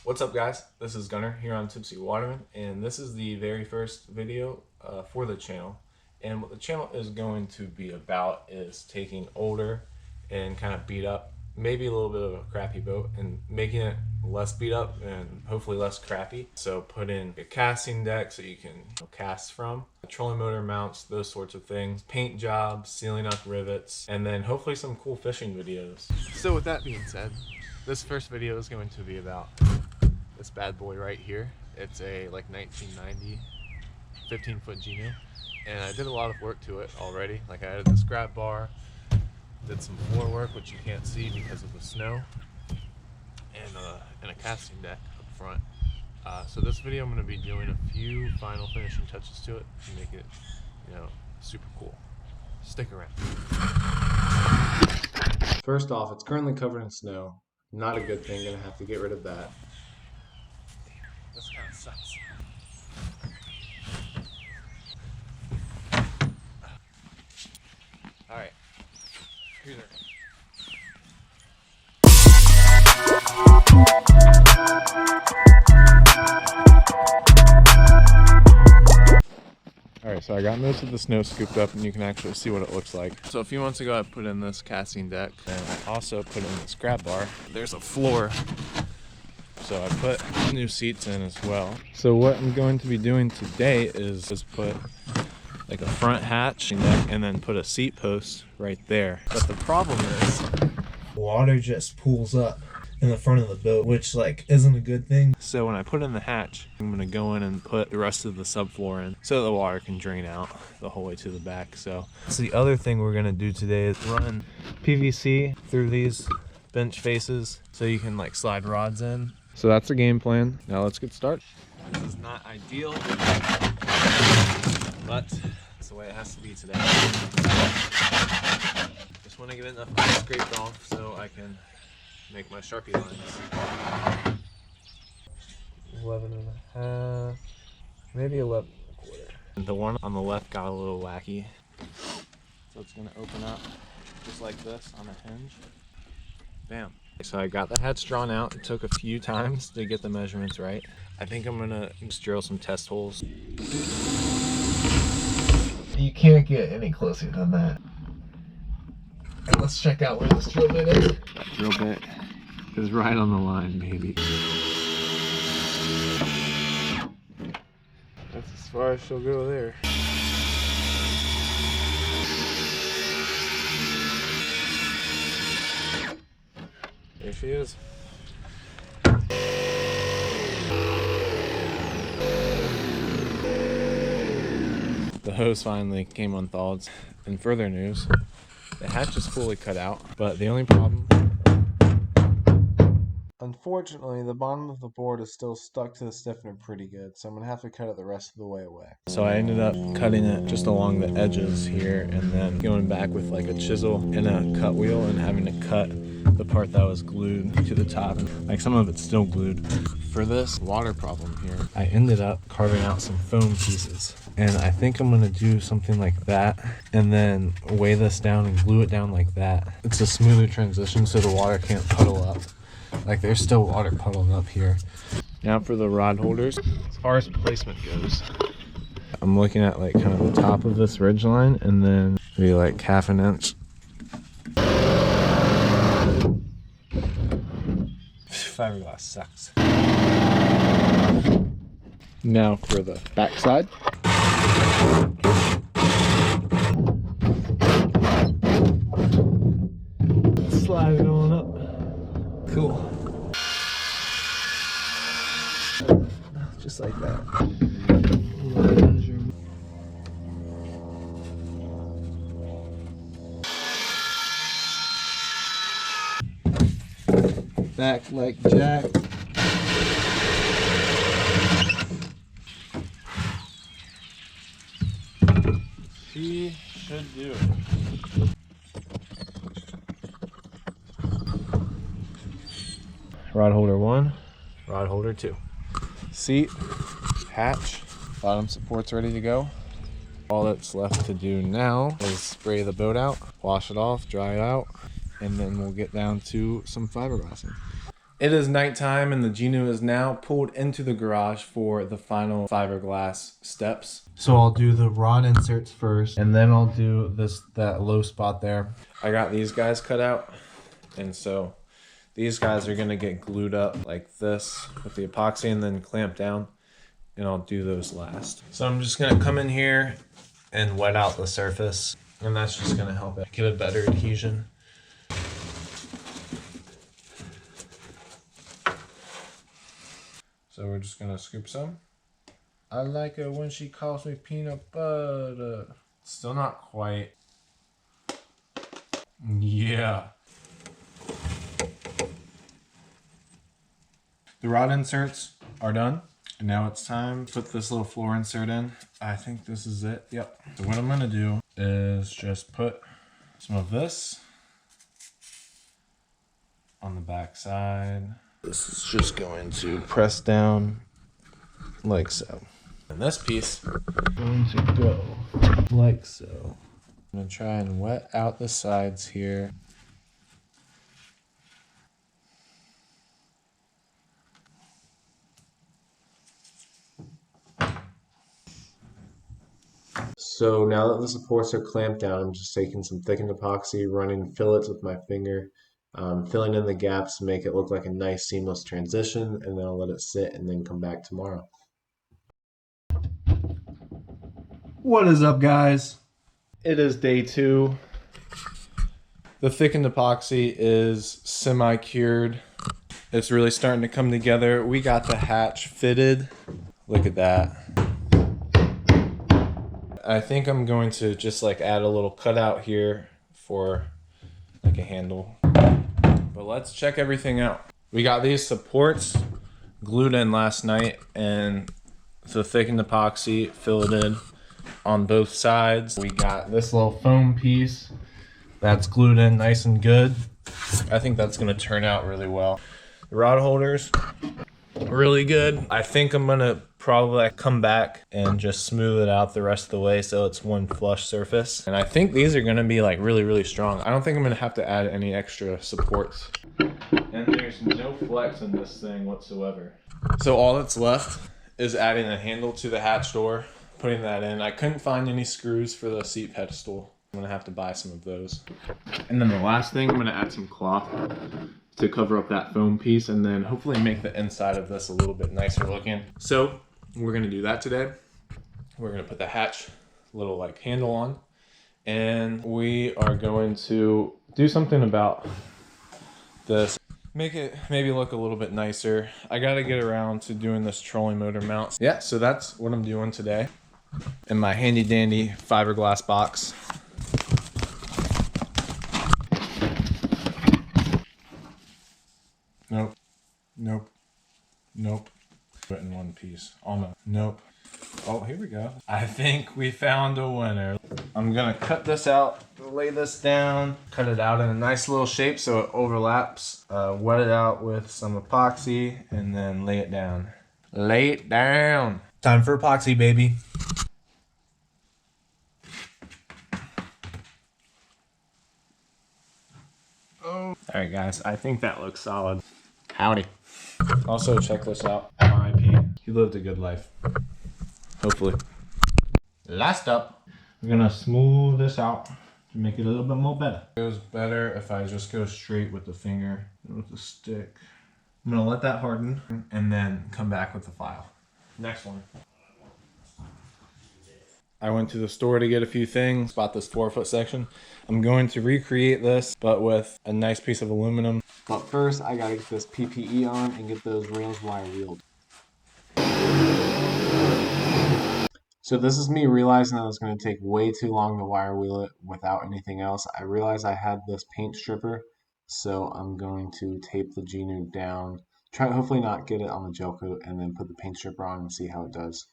What's up guys, this is Gunner here on Tipsy Waterman, and this is the very first video for the channel. And what the channel is going to be about is taking older and kind of beat up, maybe a little bit of a crappy boat, and making it less beat up and hopefully less crappy. So put in a casting deck so you can cast from, trolling motor mounts, those sorts of things, paint jobs, sealing up rivets, and then hopefully some cool fishing videos. So with that being said, this first video is going to be about this bad boy right here. It's a like 1990 15-foot Gheenoe, and I did a lot of work to it already. Like I added this grab bar, did some floor work which you can't see because of the snow, and a casting deck up front. So this video I'm going to be doing a few final finishing touches to it to make it, super cool. Stick around. First off, it's currently covered in snow. Not a good thing, gonna have to get rid of that. This kind of sucks. Alright, here's our... Alright, so I got most of the snow scooped up and you can actually see what it looks like. So a few months ago I put in this casting deck, and I also put in this grab bar. There's a floor, so I put new seats in as well. So what I'm going to be doing today is just put like a front hatch and then put a seat post right there. But the problem is water just pools up in the front of the boat, which isn't a good thing. So when I put in the hatch, I'm gonna go in and put the rest of the subfloor in so the water can drain out the whole way to the back. So the other thing we're gonna do today is run PVC through these bench faces so you can slide rods in. So that's the game plan. Now let's get started. This is not ideal, but it's the way it has to be today. Just want to get enough scraped off so I can make my Sharpie lines. 11 and a half, maybe 11 and a quarter. The one on the left got a little wacky, so it's gonna open up just like this on a hinge. Bam. So I got the hatch drawn out. It took a few times to get the measurements right. I think I'm gonna just drill some test holes. You can't get any closer than that. And let's check out where this drill bit is. That drill bit is right on the line, baby. That's as far as she'll go there. There she is. The hose finally came unthawed. In further news, the hatch is fully cut out, but the only problem, unfortunately, the bottom of the board is still stuck to the stiffener pretty good, so I'm gonna have to cut it the rest of the way away. So I ended up cutting it just along the edges here, and then going back with a chisel and a cut wheel and having to cut the part that was glued to the top. Some of it's still glued. For this water problem here, I ended up carving out some foam pieces, and I think I'm gonna do something like that and then weigh this down and glue it down like that. It's a smoother transition so the water can't puddle up. There's still water puddling up here. Now for the rod holders. As far as placement goes, I'm looking at kind of the top of this ridge line and then maybe half an inch. Fiberglass sucks. Now for the back side. Slide it on up. Cool. Just like that. Back like Jack. She should do it. Rod holder 1, rod holder 2. Seat, hatch, bottom support's ready to go. All that's left to do now is spray the boat out, wash it off, dry it out, and then we'll get down to some fiberglassing. It is nighttime and the Gheenoe is now pulled into the garage for the final fiberglass steps. So I'll do the rod inserts first and then I'll do that low spot there. I got these guys cut out, and so these guys are gonna get glued up like this with the epoxy and then clamped down, and I'll do those last. So I'm just gonna come in here and wet out the surface, and that's just gonna help it get a better adhesion. So we're just gonna scoop some. I like it when she calls me peanut butter. Still not quite. Yeah. The rod inserts are done. And now it's time to put this little floor insert in. I think this is it. Yep. So what I'm gonna do is just put some of this on the back side. This is just going to press down like so. And this piece is going to go like so. I'm gonna try and wet out the sides here. So now that the supports are clamped down, I'm just taking some thickened epoxy, running fillets with my finger, filling in the gaps to make it look like a nice seamless transition, and then I'll let it sit and then come back tomorrow. What is up, guys? It is day 2. The thickened epoxy is semi-cured. It's really starting to come together. We got the hatch fitted. Look at that. I think I'm going to just like add a little cutout here for like a handle. But let's check everything out. We got these supports glued in last night, and the thickened epoxy filleted on both sides. We got this little foam piece that's glued in nice and good. I think that's gonna turn out really well. The rod holders, really good. I think I'm gonna probably come back and just smooth it out the rest of the way so it's one flush surface. And I think these are gonna be like really, really strong. I don't think I'm gonna have to add any extra supports. And there's no flex in this thing whatsoever. So all that's left is adding a handle to the hatch door, putting that in. I couldn't find any screws for the seat pedestal. I'm gonna have to buy some of those. And then the last thing, I'm gonna add some cloth to cover up that foam piece and then hopefully make the inside of this a little bit nicer looking. So we're gonna do that today. We're gonna put the hatch little like handle on, and we are going to do something about this. Make it maybe look a little bit nicer. I gotta get around to doing this trolling motor mount. Yeah, so that's what I'm doing today in my handy dandy fiberglass box. Nope. Nope. Nope. Put in one piece. Almost. Nope. Oh, here we go. I think we found a winner. I'm gonna cut this out, lay this down, cut it out in a nice little shape so it overlaps. Wet it out with some epoxy and then lay it down. Lay it down. Time for epoxy, baby. Oh. All right, guys. I think that looks solid. Howdy. Also, check this out. R.I.P. He lived a good life. Hopefully. Last up, we're gonna smooth this out to make it a little bit more better. It goes better if I just go straight with the finger and with the stick. I'm gonna let that harden and then come back with the file. Next one. I went to the store to get a few things, bought this 4-foot section. I'm going to recreate this, but with a nice piece of aluminum. But first, I gotta get this PPE on and get those rails wire wheeled. So this is me realizing that it's going to take way too long to wire wheel it without anything else. I realized I had this paint stripper, so I'm going to tape the Gheenoe down, try hopefully not get it on the gel coat, and then put the paint stripper on and see how it does.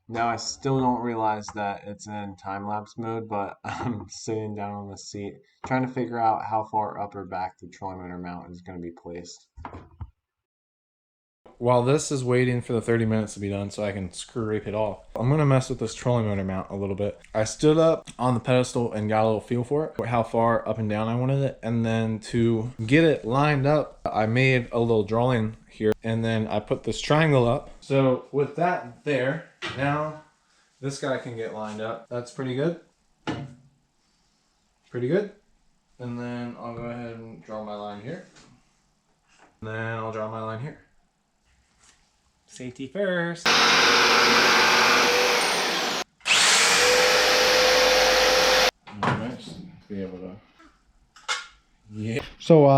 Now I still don't realize that it's in time-lapse mode, but I'm sitting down on the seat trying to figure out how far up or back the trolling motor mount is going to be placed. while this is waiting for the 30 minutes to be done so I can screw rape it off, I'm gonna mess with this trolling motor mount a little bit. I stood up on the pedestal and got a little feel for it, how far up and down I wanted it. And then to get it lined up, I made a little drawing here, and then I put this triangle up. So with that there, now this guy can get lined up. That's pretty good. Pretty good. And then I'll go ahead and draw my line here. And then I'll draw my line here. Safety first. Nice. Be able to. Yeah. So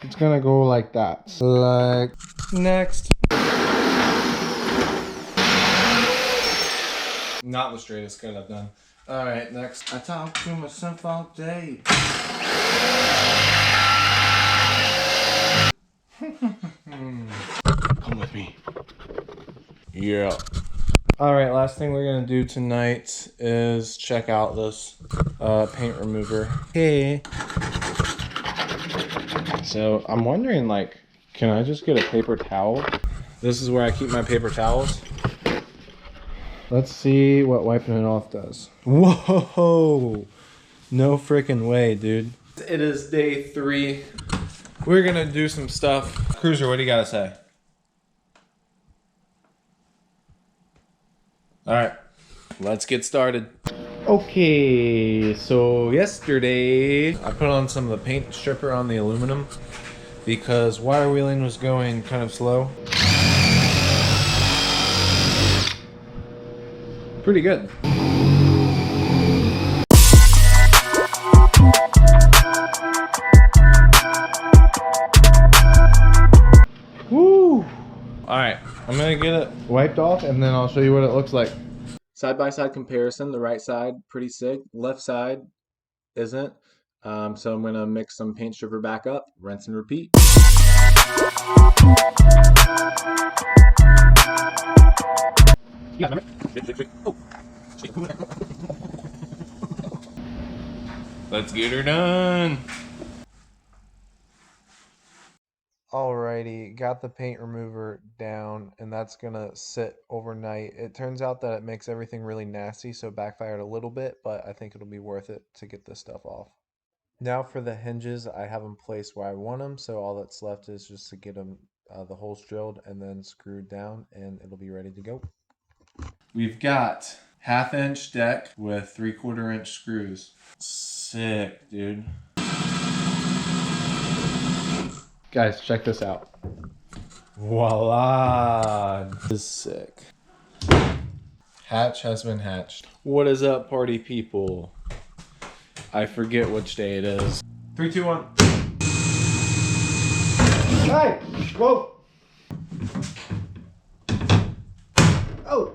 it's gonna go like that. Like next. Not the straightest cut I've done. All right, next. I talk to myself all day. Come with me. Yeah. All right, last thing we're gonna do tonight is check out this paint remover. Hey. So I'm wondering, like, can I just get a paper towel? This is where I keep my paper towels. Let's see what wiping it off does. Whoa! No freaking way, dude. It is day 3. We're gonna do some stuff. Cruiser, what do you gotta say? Alright, let's get started. Okay, so yesterday I put on some of the paint stripper on the aluminum because wire wheeling was going kind of slow. Pretty good. Woo! Alright, I'm gonna get it wiped off and then I'll show you what it looks like. Side-by-side comparison, the right side, pretty sick. Left side isn't. So I'm gonna mix some paint stripper back up, rinse and repeat. Let's get her done. Alrighty, got the paint remover down, and that's gonna sit overnight. It turns out that it makes everything really nasty, so it backfired a little bit, but I think it'll be worth it to get this stuff off. Now for the hinges, I have them placed where I want them, so all that's left is just to get them the holes drilled and then screwed down, and it'll be ready to go. We've got 1/2 inch deck with 3/4 inch screws. Sick, dude. Guys, check this out. Voila! This is sick. Hatch has been hatched. What is up, party people? I forget which day it is. 3, 2, 1. Hey! Whoa! Oh!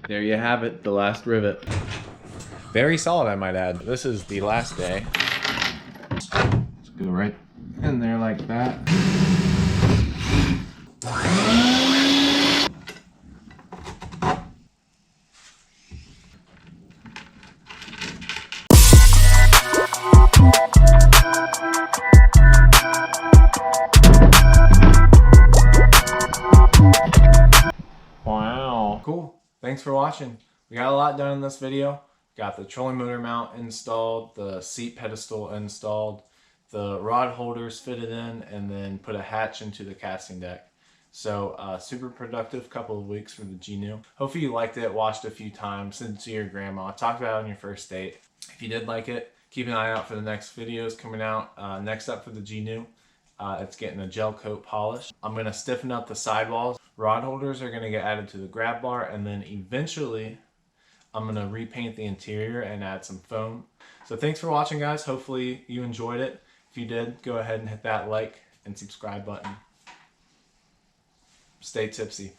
There you have it, the last rivet. Very solid, I might add. This is the last day. Let's go right in there like that. Wow. Cool. Thanks for watching. We got a lot done in this video. Got the trolling motor mount installed, the seat pedestal installed, the rod holders fitted in, and then put a hatch into the casting deck. So super productive couple of weeks for the Gheenoe. Hopefully you liked it, watched a few times, sent it to your grandma, talked about it on your first date. If you did like it, keep an eye out for the next videos coming out. Next up for the Gheenoe, it's getting a gel coat polish. I'm going to stiffen up the sidewalls. Rod holders are going to get added to the grab bar, and then eventually I'm going to repaint the interior and add some foam. So thanks for watching, guys. Hopefully you enjoyed it. If you did, go ahead and hit that like and subscribe button. Stay tipsy.